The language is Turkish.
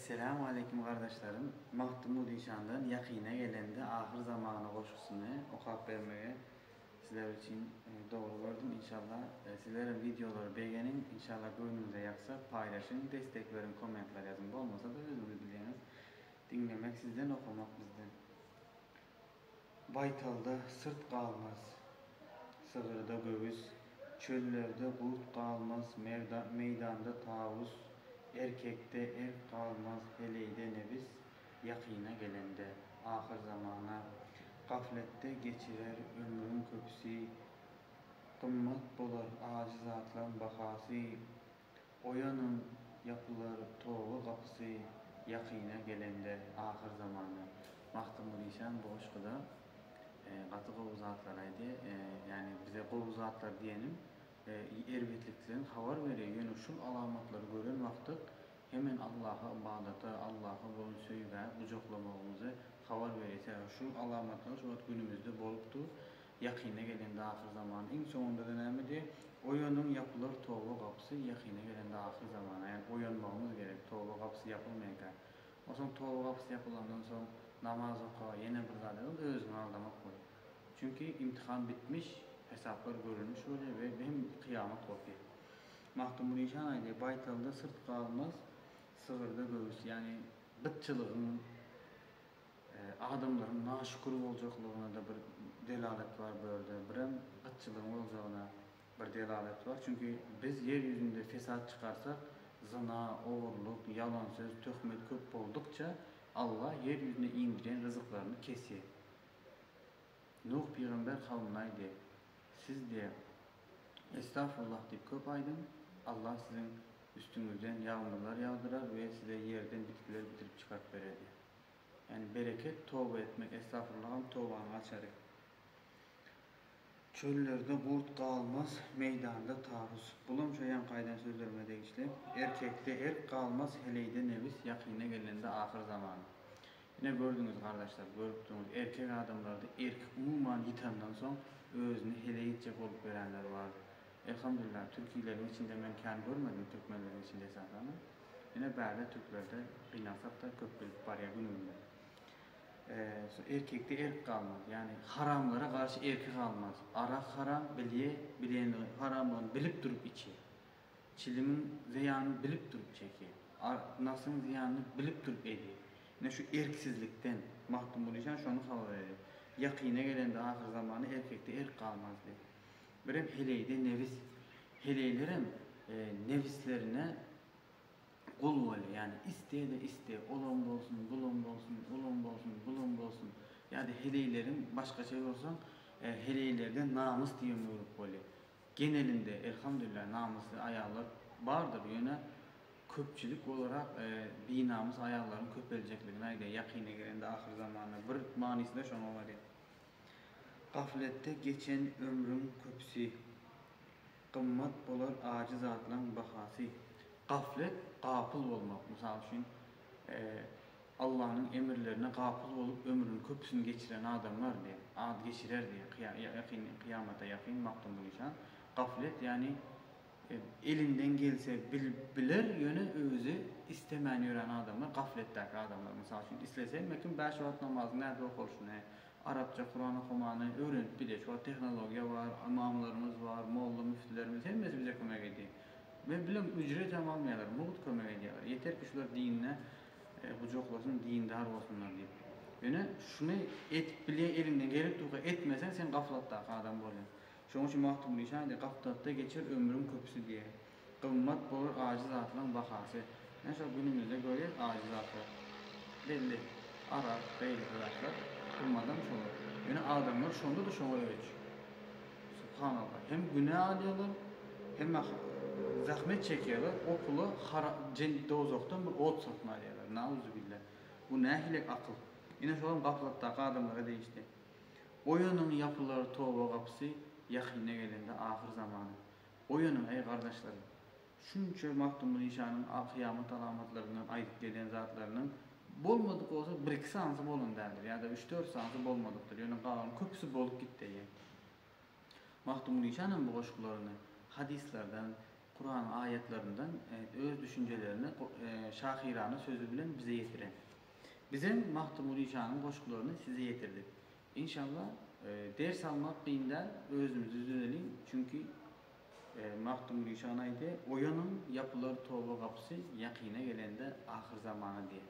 Esselamu Aleyküm kardeşlerim. Mahtumud İnşan'dan yakine gelende ahir zamanı koşusunu okuyup vermeye sizler için doğru gördüm. İnşallah sizlerin videoları beğenin. İnşallah gönlünüze yaksa paylaşın, destek verin, komentler yazın. Olmasa da özünüz bileniz. Dinlemek sizden, okumak bizden. Baytalda sırt kalmaz, sığırda göğüs, çöllerde bulut kalmaz, meydanda tavus, erkekte erk kalmaz, heleyde nefis, yakine gelende, ahir zamana, gaflette geçirer ömrün köpüsü, kımmat bolar acizatlan bakası, oyanın yapılar toğu kapısı, yakine gelende, ahir zamanı. Mahtumud İnşan bu aşkıda katı kovuzatlaraydı. Yani bize kovuzatlar diyelim erbetliklerin haber veriyor. Yani şu alamatları gören vakti hemen Allah'a ibadete, Allah'a boyun söyle, kucaklamamızı haber veriyor. Şu alamatlar şu günümüzde boluptu. Yakine gelende ahir zamanı. En sonunda dönemde oyunun yapılır tövbe kapısı yakine gelende ahir zamanı. Yani oyanmamız gerek. Tövbe kapısı yapılmayacak. O zaman tövbe kapısı yapılandan sonra namaz oku, yine bir zaten özünü aldamak koy. Çünkü imtihan bitmiş, hesaplar görülmüş oluyor ve hem kıyamet kopuyor. Mahtumud İnşan aydı, baytalda sırt kalmaz, sığırda göğüs. Yani bıtçılığın, adamların naşükür olacaklığına da bir delalet var böyle. Birem bıtçılığın olacağına bir delalet var. Çünkü biz yeryüzünde fesat çıkarsak, zina, oğurluk, yalan söz, töhmet köp oldukça Allah yeryüzüne indiren rızıklarını kesiyor. Nuh peygamber kavmine siz diye estağfurullah deyip köp aydın, Allah sizin üstünüzden yağmurlar yağdırar ve size yerden bitkiler bitirip çıkart verir. Yani bereket tövbe etmek, estağfurullah'ın tövbanı açar. Çöllerde bulut kalmaz, meydanda taarruz. Bulum şoyan kaydan sözlerime değişti. Erkekte erk kalmaz, heleyde nefis, yakine gelende ahir zamanı. Yine gördünüz kardeşler, gördüğünüz erkek adamlarda erk umuman yitandan son özünü heleyitçe olup verenler vardı. Elhamdülillah Türkiye'lerin içinde ben kendi görmedim, Türkmenlerin içinde esasını. Yine böyle Türklerde kıynasak da köp var ya günümde. Erkekte erk kalmaz. Yani haramlara karşı erkek kalmaz. Arak haram, bileyen haramlığını bilip durup içi. Çilimin ziyanını bilip durup çekiyor. Nasın ziyanını bilip durup ediyor. Ne şu erksizlikten mahtum olacağın şunu haber ediyor. Yakine gelende ahir zamanı erkekte erk kalmaz diye. Böyle heleyde nefis. Heleylerin nefislerine kul böyle yani isteye de isteye olan olsun, bulan olsun, olan olsun, bulan olsun. Yani heleylerin başka şey olsa heleylerden namus diyemiyoruz böyle. Genelinde elhamdülillah namuslu ayarlar vardır yine köpçülük olarak bir namus ayarların köpelecekliğine yakine gelende ahir zamanı bir manisi de şuna var ya. Gaflette geçen ömrün köpüsü, kımmat bolar aciz atlan bahası. Gaflet, gafıl olmak. Misal için Allah'ın emirlerine gafıl olup ömrünün köpüsünü geçiren adamlar diye, ad geçirer diye, kıyamata yakın Mahtumud İnşan. Gaflet yani elinden gelse bilir yönü özü istemeyen öğren adamlar, gafletteki adamlar. Misal için istese, mekin 5 vakit namazını nerede okursun? Arapça, Kur'an okumanı öğrenip bir de şu teknoloji var, imamlarımız var, molla müftülerimiz hepsi bize kömek ediyor. Ve bilem ücret almayanlar, muğut kömek ediyorlar. Yeter ki şular dinine kucaklasın, dindar olsunlar diye. Yani şunu bile elinden gelip duka etmesen sen gaflattaki adam oluyorsun. Şunun için Mahtumud İnşan diye gaflatta geçer ömrün köpüsü diye. Kımmat bolur aciz atılan bakası. Yani şu günümüzde böyle aciz atlar. Belli. Arap, beyli arkadaşlar kılmadan çoğu. Yani adamlar şunda da şuna ölç. Subhanallah. Hem günah alıyorlar hem zahmet çekiyorlar. O pulu dozoktan bir ot satma alıyorlar. Nauzubillah. Bu ne hilek akıl. Yine şu an gaflattaki adamlara değişti. Oyunun yapıları tövbe kapısı yakine gelende ahir zamanı. Oyunun ey kardeşlerim. Şunca Mahtumud İnşan'ın kıyamet alamatlarından ayıp gelen zatlarının bolmadık olsa 1-2 sansı bolun derdir. Ya da 3-4 sansı bolmadıktır. Yani kalan köpüsü bolup gitti. Mahtumud İnşan'ın bu koşkularını hadislerden, Kur'an ayetlerinden öz düşüncelerini şahirane sözü bilen bize yetiren. Bizim Mahtum Rişan'ın koşkularını size getirdik. İnşallah ders almak kıyından özümüzü düzelim. Çünkü Mahtum Rişan'aydı. Oyanın yapıları tövbe kapısı yakine gelende ahir zamanı diye.